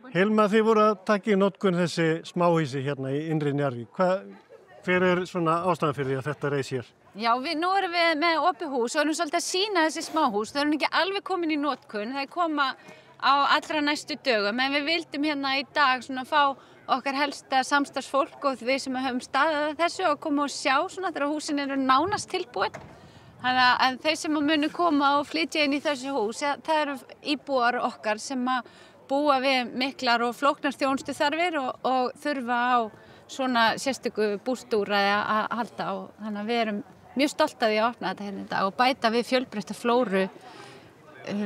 Hilma, þið voru að taka í notkun þessi smáhýsi hérna í innri Njarðvík. Hver svona ástæðan fyrir því að þetta reis hér? Já, nú erum við með opið hús og erum svolítið að sýna þessi smáhús. Þau eru ekki alveg komin í notkun, þau koma á allra næstu dögum, en við vildum hérna í dag svona fá okkar helsta samstarfsfólk og við sem höfum staðið að þessu og koma og sjá svona þegar húsin eru nánast tilbúin. Þannig að þeir sem munu koma og flytja inn í þessu hús, það eru íbúar okkar sem að búa við miklar og flóknar þjónustuþarfir og þurfa á svona sérstöku bústúrræði að halda á. Þannig að við erum mjög stolt af því að opna þetta hérna í dag og bæta við fjölbreytta flóru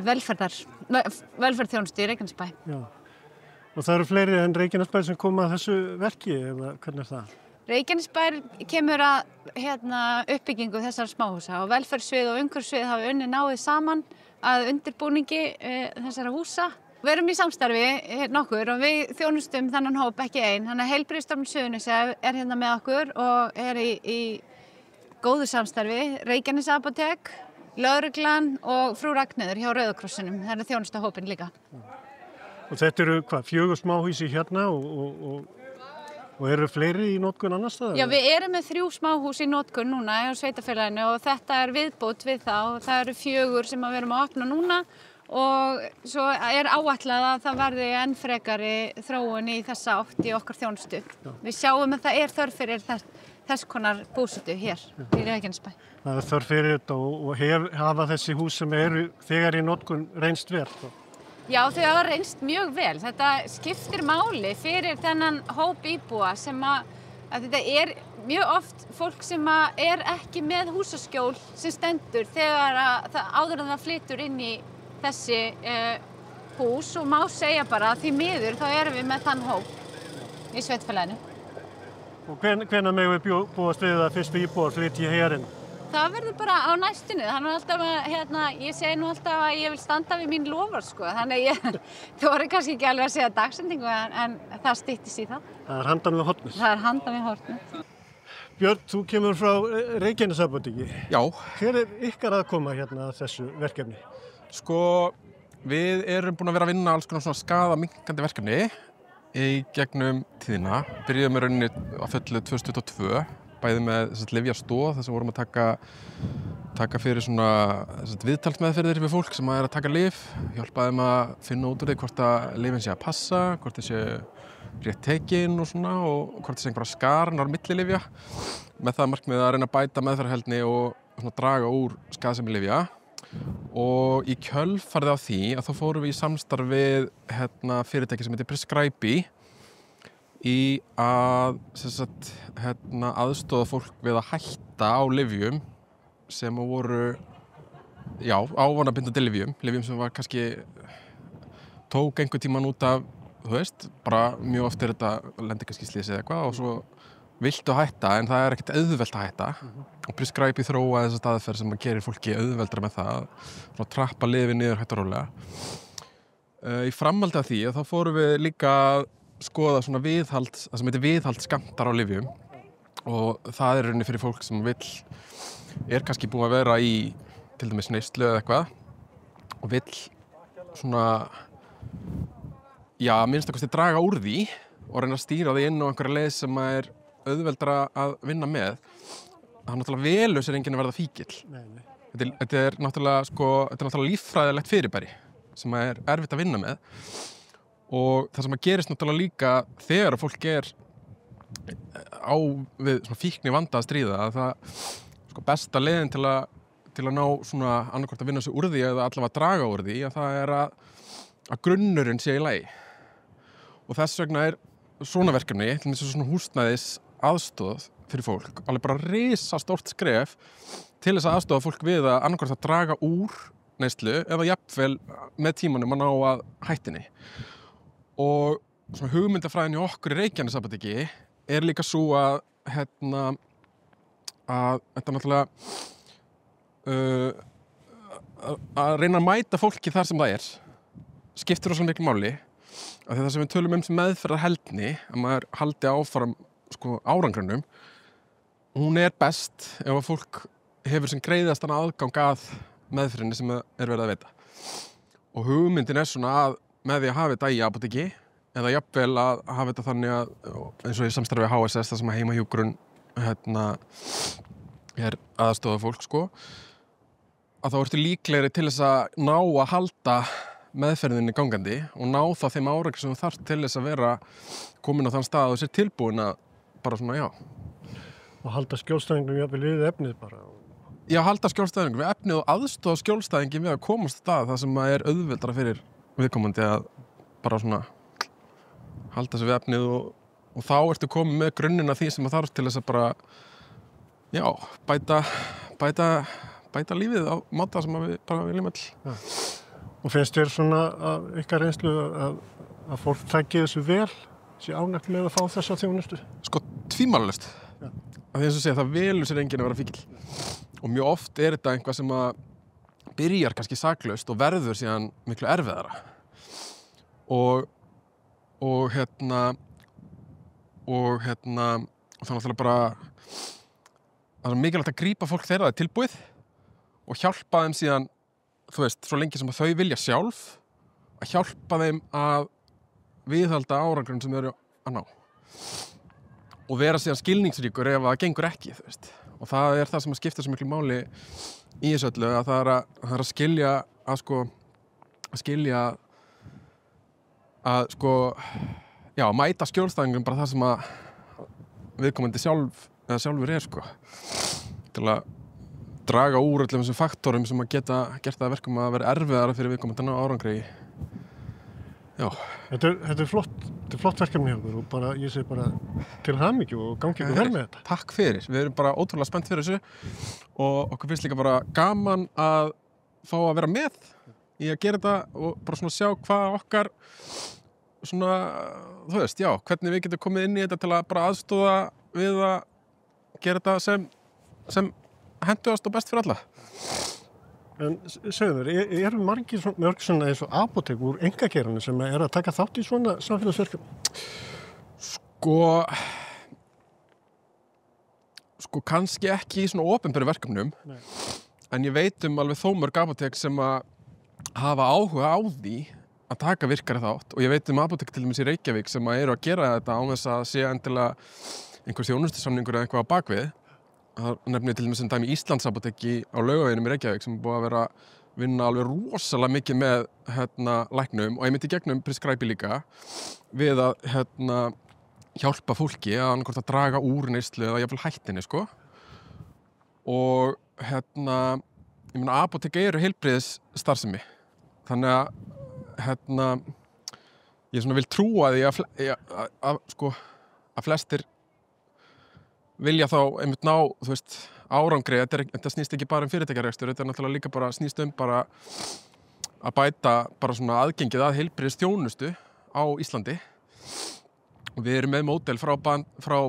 velferðarþjónustu í Reykjanesbæ. Já. Og það eru fleiri en Reykjanesbær sem koma að þessu verki, eða hvernig það? Reykjanesbær kemur að uppbyggingu þessara smáhúsa og velferðssvið og umhverfissvið hafa unnið náið saman að undirbúningi þessara húsa. Við erum í samstarfi nokkur og við þjónustum þennan hóp ekki einn. Þannig að Heilbrigðisstofnun Suðurnesja hérna með okkur og í góðu samstarfi. Reykjanes apótek, lögreglan og frú Ragnheiður hjá Rauða krossinum. Það eru þjónustahópinn líka. Og þetta eru 4 smáhýsi hérna og eru fleiri í notkun annars staðar? Já, við erum með 3 smáhús í notkun núna á sveitarfélaginu og þetta er viðbót við þá. Það eru 4 sem við erum að opna núna. Og svo er áætlað að það verði enn frekari þróun í þessa átt í okkar þjónustu. Já. Við sjáum að það er þörf fyrir þess konar búsetu hér í Reykjanesbæ. Það er þörf fyrir þetta og hafa þessi hús sem eru þegar í notkun reynst vel? Já, þau hafa reynst mjög vel. Þetta skiptir máli fyrir þennan hóp íbúa sem að þetta er mjög oft fólk sem er ekki með húsaskjól sem stendur þegar áður en það flytur inn í þessi hús og má segja bara að því miður þá erum við með þann hóp í sveitarfélaginu. Og hvenær megum við búast við að fyrstu íbúar flytji hérinn? Það verður bara á næstunni. Þannig alltaf ég segi nú alltaf að ég vil standa við mín lofar sko. Þannig þú voru kannski ekki alveg að segja dagsendingu en það styttist í það. Það er handan við hornið. Það er handan við hornið. Björn, þú kemur frá Reykjanesapóteki. Já. Hver er ykkar að koma hérna að þessu verkefni? Sko, við erum búin að vera að vinna alls konar svona skaðaminnkandi verkefni í gegnum tíðina. Byrjuðum með rauninni á fullu 2022, bæði með lyfjastoð, þar sem vorum að taka fyrir svona viðtalsmeðferðir við fólk sem er að taka lyf. Hjálpaði þeim að finna út úr því hvort að lyfin sé að passa, hvort þeir sé rétt tekin og svona og hvort þeir sé einhverja skarnar millilyfja. Með það markmið að reyna að bæta meðferðarheldni og svona draga úr skaðsemi lyfja. Og í kjölfarið á því að þá fórum við í samstarf við fyrirtæki sem heitir Prescribe í að aðstoða fólk við að hætta á lyfjum sem voru ávanabindandi lyfjum sem var kannski tók einhvern tímann út af, þú veist, bara mjög oft er þetta lendi kannski slysið eitthvað og svo viltu hætta en það er ekkert auðvelt að hætta og Prescribe þróaði þessa staðferð sem gerir fólki auðveldra með það að trappa lyfin niður hægt og rólega. Í framhaldi af því þá fórum við líka að skoða svona viðhald, það sem heitir viðhaldsskammtar á lyfjum og það er rauninni fyrir fólk sem er kannski búið að vera í til dæmis neyslu eða eitthvað og vill svona minnst að kosti draga úr því og reyna að stýra því inn á einhverja leið sem er auðveldra að vinna með. Það er náttúrulega velur sér enginn að verða fíkill. Þetta er náttúrulega líffræðilegt fyrirbæri sem er erfitt að vinna með og það sem gerist náttúrulega líka þegar fólk er á við svona fíkni vanda að stríða að það besta leiðin til að ná svona annarkvort að vinna sig úr því eða allavega að draga úr því að það er að grunnurinn sé í lagi og þess vegna er svona verkefni, til þess að svona húsnæðis aðstoð fyrir fólk, alveg bara risastórt skref til þess að aðstoða fólk við að annarkvort að draga úr neyslu eða jafnvel með tímanum að ná að hættinni. Og svona hugmyndafræðin í okkur í Reykjanesapóteki er líka svo að þetta náttúrulega að reyna að mæta fólki þar sem það er skiptir rosalega miklu máli af því það sem við tölum sem meðferðarheldni að maður haldi áfram árangrunum hún er best ef að fólk hefur sem greiðastan aðgang að meðferðinni sem er verið að veita og hugmyndin er svona að með því að hafa þetta í apóteki eða jafnvel að hafa þetta þannig að eins og í samstarfi HSS það sem að heimahjúkrun er aðstoða fólk sko að þá ertu líklegri til þess að ná að halda meðferðinni gangandi og ná þá þeim árangri sem þú þarft til þess að vera komin á þann stað og sér tilbúin að bara svona já. Og halda skjólstæðingum jafnvel við efnið bara. Já, halda skjólstæðingum við efnið og aðstoða skjólstæðingin við að komast að stað það sem er auðveldara fyrir viðkomandi að bara svona halda sig við efnið og þá ertu komið með grunninn af því sem þarf til þess að bara já, bæta lífið á máta sem við bara viljum öll. Ja. Og finnst þér svona af ykkar reynslu að fólk taki þessu vel, sé ánægt með að fá þessa þjónustu? Sko, tvímælalaust. Ja. Að því eins og segja, það velur sér enginn að vera fíkill. Og mjög oft er þetta einhvað sem að byrjar kannski saklaust og verður síðan miklu erfiðara. Og þannig að bara það er mikilvægt að grípa fólk þeirra það er tilbúið og hjálpa þeim síðan, þú veist, svo lengi sem að þau vilja sjálf að hjálpa þeim að viðhalda árangurinn sem þau eru að ná og vera síðan skilningsríkur ef það gengur ekki, þú veist. Og það er það sem að skipta svo miklu máli í þessu öllu að það er að skilja að já, mæta skjólstæðingum bara það sem að viðkomandi sjálfur er sko til að draga úr öllum þessum faktorum sem að geta gert það verkum að vera erfiðara fyrir viðkomandi ná árangri já. Þetta er flott verkefni hjá okkur og bara, ég segi bara til hamingju og gangi ykkur vel með þetta. Takk fyrir, við erum bara ótrúlega spennt fyrir þessu og okkur finnst líka bara gaman að fá að vera með í að gera þetta og bara svona sjá hvað okkar svona, þú veist, já, hvernig við getum komið inn í þetta til að bara aðstoða við að gera þetta sem hentugast og best fyrir alla. En segðu mér, eru margir mörg svona eins og apótek úr einkageiranum sem að taka þátt í svona samfélagsverkefni? Sko kannski ekki í svona opinberu verkefnum, nei. En ég veit alveg þó mörg apótek sem að hafa áhuga á því að taka virkari þátt og ég veit apótek til dæmis í Reykjavík sem að eru að gera þetta án þess að sé endilega einhver þjónustusamningur eða eitthvað á bakvið. Það nefnir til dæmis sem dæmi Íslandsapóteki á Laugaveginum í Reykjavík sem er búið að vera vinna alveg rosalega mikið með læknum og einmitt í gegnum prescribe líka við að hjálpa fólki að annarkvort að draga úr neyslu eða jafnvel hættinni sko. Og ég meina apótek eru heilbrigðisstarfsemi. Þannig að ég svona vil trúa því að flestir vilja þá einmitt ná, þú veist, árangri. Þetta snýst ekki bara fyrirtækjarekstur, þetta er náttúrulega líka bara snýst bara að bæta bara svona aðgengið að heilbrigðisþjónustu á Íslandi. Og við erum með módel frá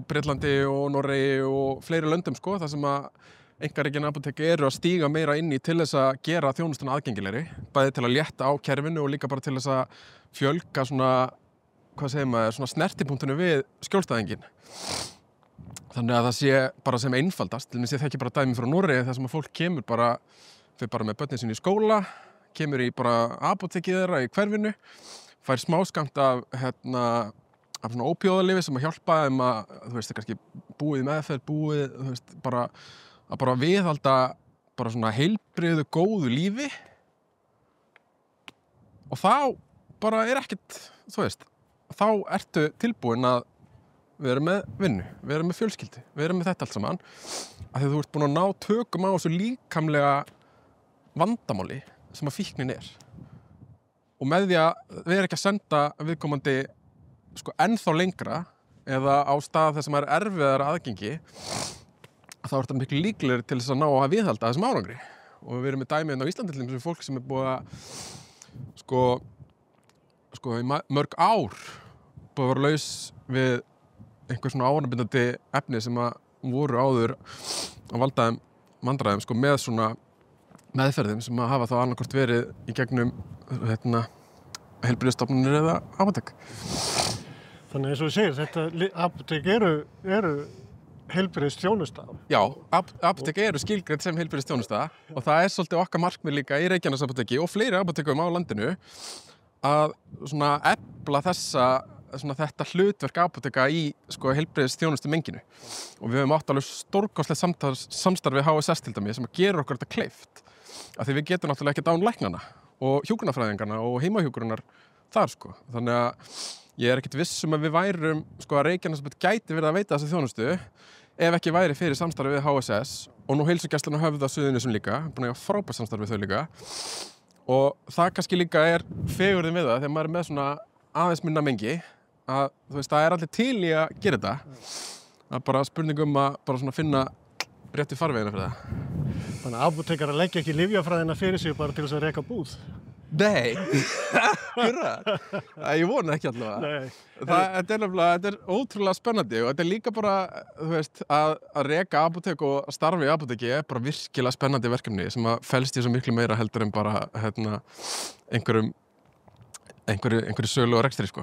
Bretlandi og Noregi og fleiri löndum sko, þar sem að einkarekin apótek eru að stíga meira inn í til þess að gera þjónustuna aðgengilegri, bæði til að létta á kerfinu og líka bara til þess að fjölga svona, hvað segir maður, svona snertipunktinu við skjólstæðingin. Þannig að það sé bara sem einfaldast, til dæmis ég þekki bara dæmi frá Noregi þar sem að fólk kemur fer bara með börnin sín í skóla, kemur í bara apótekið þeirra í hverfinu, fær smáskammt af svona ópíóðalyfi sem að hjálpa þeim að, þú veist, kannski búið meðferð, þú veist, bara viðhalda bara svona heilbrigðu góðu lífi og þá bara er ekkert, þú veist, þá ertu tilbúin að við erum með vinnu, við erum með fjölskyldu, við erum með þetta allt saman af því að þú ert búin að ná tökum á þessu líkamlega vandamáli sem að fíknin er og með því að við erum ekki að senda viðkomandi sko ennþá lengra eða á stað þar sem er erfiðara aðgengi þá er þetta miklu líklegri til þess að ná að viðhalda þessum árangri og við erum með dæmi á Íslandi til þess að fólk sem er búið að sko í mörg ár búið að vera laus við einhver svona ávanabindandi efni sem að voru áður að valda þeim vandræðum sko með svona meðferðum sem að hafa þá annarkvort verið í gegnum heilbrigðisstofnanir eða apótek. Þannig eins og þú segir, þetta apótek eru heilbrigðisþjónusta. Já, apótek eru skilgreind sem heilbrigðisþjónusta og það er svolítið okkar markmið líka í Reykjanesapóteki og fleiri apótekum á landinu að svona efla þessa svona þetta hlutverk apóteka í sko heilbrigðisþjónustu menginu og við höfum átt alveg stórkostlegt samstarf við HSS til dæmis sem að gera okkur þetta kleift af því við getum náttúrulega ekki án læknanna og hjúkrunarfræðingarna og heimahjúkrunar þar sko þannig að ég ekkert viss að við værum sko að Reykjanesbær gæti verið að veita þessa þjónustu ef ekki væri fyrir samstarfi við HSS og nú heilsugæslan á Höfða Suðurnesjum líka búin að eiga frábært samstarf við þau líka og það kannski líka fegurðin við það þegar maður með svona aðeins minna mengi að þú veist það allir til í að gera þetta það bara spurning að bara svona finna rétti farvegina fyrir það Þannig að apótekar leggja ekki lyfjafræðina fyrir sig bara til þess að reka búð Nei, ég vona ekki allavega þetta ótrúlega spennandi og þetta líka bara þú veist, að reka apótek og starfa í apóteki bara virkilega spennandi verkefni sem að felst í svo miklu meira heldur en bara einhverju sölu og rekstri sko